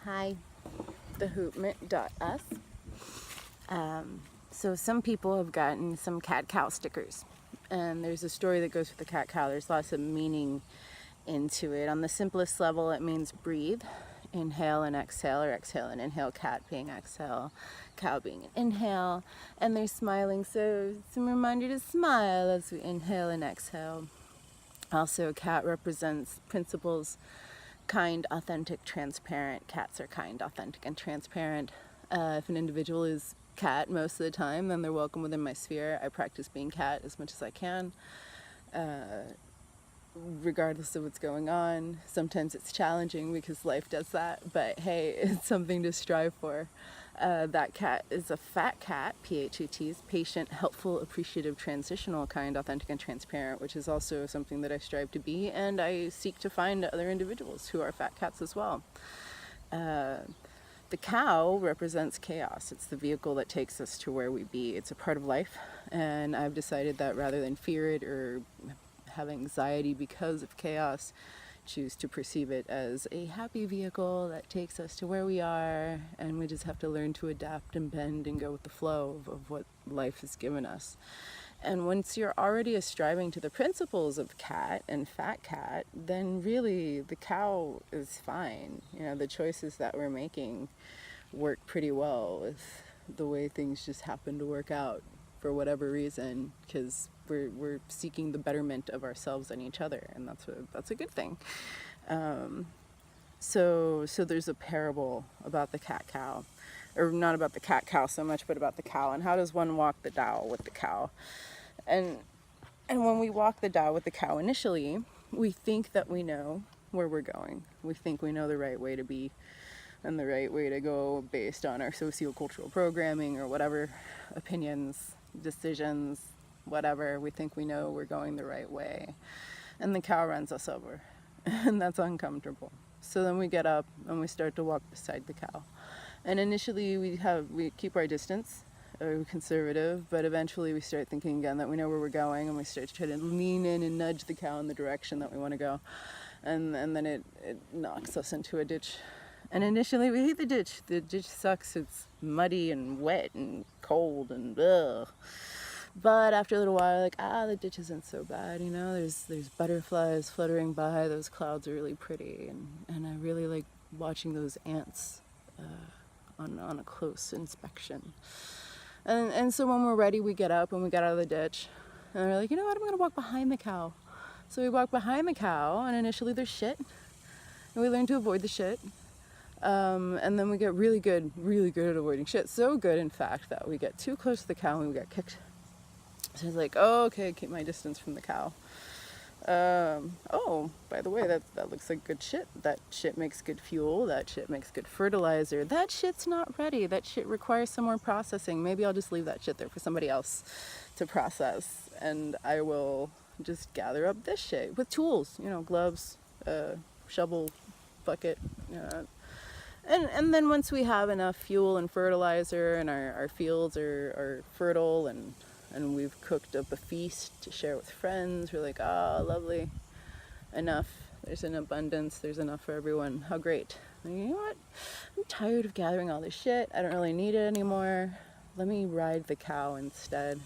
Hi, thehoopment.us. So some people have gotten some cat cow stickers, and there's a story that goes with the cat cow. There's lots of meaning into it. On the simplest level, it means breathe, inhale and exhale, or exhale and inhale, cat being exhale, cow being an inhale, and they're smiling, so it's a reminder to smile as we inhale and exhale. Also, cat represents principles: kind, authentic, transparent. Cats are kind, authentic, and transparent. If an individual is cat most of the time, then they're welcome within my sphere. I practice being cat as much as I can, regardless of what's going on. Sometimes it's challenging because life does that, but hey, it's something to strive for. That cat is a PHAT KAT, PHAT, patient, helpful, appreciative, transitional, kind, authentic, and transparent, which is also something that I strive to be, and I seek to find other individuals who are PHAT KATs as well. The cow represents chaos. It's the vehicle that takes us to where we be. It's a part of life, and I've decided that rather than fear it or have anxiety because of chaos, choose to perceive it as a happy vehicle that takes us to where we are, and we just have to learn to adapt and bend and go with the flow of what life has given us. And once you're already striving to the principles of cat and PHAT KAT, then really the cow is fine. You know, the choices that we're making work pretty well with the way things just happen to work out for whatever reason, because we're seeking the betterment of ourselves and each other, and that's a good thing. So there's a parable about the cat cow, or not about the cat cow so much, but about the cow, and how does one walk the Tao with the cow. And when we walk the Tao with the cow initially, we think that we know where we're going. We think we know the right way to be and the right way to go based on our sociocultural programming or whatever, opinions, decisions, whatever. We think we know we're going the right way, and the cow runs us over, and that's uncomfortable. So then we get up and we start to walk beside the cow, and initially we keep our distance, we're conservative, but eventually we start thinking again that we know where we're going, and we start to try to lean in and nudge the cow in the direction that we want to go, and then it knocks us into a ditch. And initially we hate the ditch. The ditch sucks. It's muddy and wet and cold and ugh. But after a little while, like, the ditch isn't so bad, you know. There's butterflies fluttering by. Those clouds are really pretty, and I really like watching those ants on a close inspection. And so when we're ready, we get up and we get out of the ditch, and we're like, you know what? I'm gonna walk behind the cow. So we walk behind the cow, and initially there's shit, and we learn to avoid the shit. And then we get really good at avoiding shit. So good, in fact, that we get too close to the cow and we get kicked. So it's like, oh, okay, keep my distance from the cow. Oh, by the way, that looks like good shit. That shit makes good fuel. That shit makes good fertilizer. That shit's not ready. That shit requires some more processing. Maybe I'll just leave that shit there for somebody else to process, and I will just gather up this shit with tools, you know, gloves, shovel, bucket, and then once we have enough fuel and fertilizer, and our fields are fertile, and we've cooked up a feast to share with friends, we're like, lovely, enough. There's an abundance. There's enough for everyone. How great. Like, you know what? I'm tired of gathering all this shit. I don't really need it anymore. Let me ride the cow instead.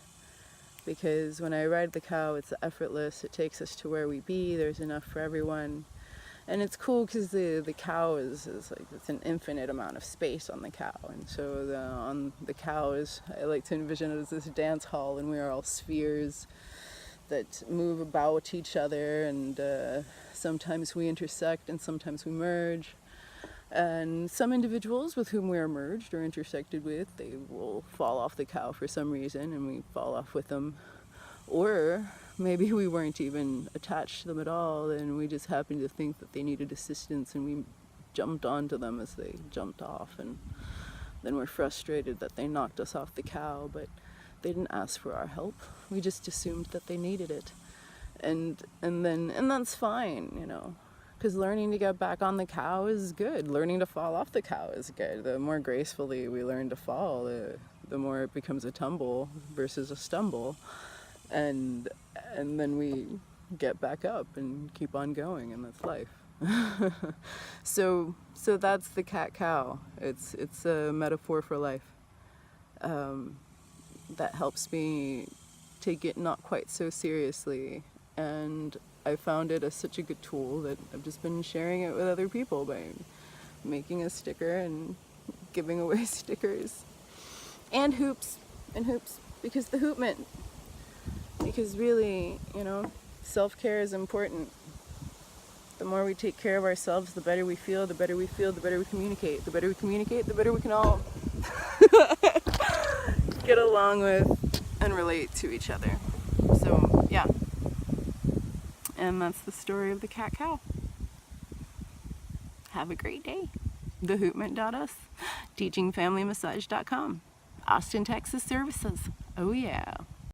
Because when I ride the cow, it's effortless. It takes us to where we be. There's enough for everyone. And it's cool because the cow is like, it's an infinite amount of space on the cow. And so on the cow I like to envision it as this dance hall, and we are all spheres that move about each other, and sometimes we intersect and sometimes we merge. And some individuals with whom we are merged or intersected with, they will fall off the cow for some reason, and we fall off with them. Or maybe we weren't even attached to them at all, and we just happened to think that they needed assistance, and we jumped onto them as they jumped off, and then we're frustrated that they knocked us off the cow, but they didn't ask for our help. We just assumed that they needed it, and that's fine, you know, because learning to get back on the cow is good. Learning to fall off the cow is good. The more gracefully we learn to fall, the more it becomes a tumble versus a stumble. And then we get back up and keep on going, and that's life. So that's the cat cow. It's a metaphor for life. That helps me take it not quite so seriously, and I found it as such a good tool that I've just been sharing it with other people by making a sticker and giving away stickers and hoops because the hoop meant, because really, self-care is important. The more we take care of ourselves, the better we feel, the better we feel, the better we communicate. The better we communicate, the better we can all get along with and relate to each other. So, yeah. And that's the story of the cat cow. Have a great day. Thehoopment.us, teachingfamilymassage.com, Austin, Texas services. Oh yeah.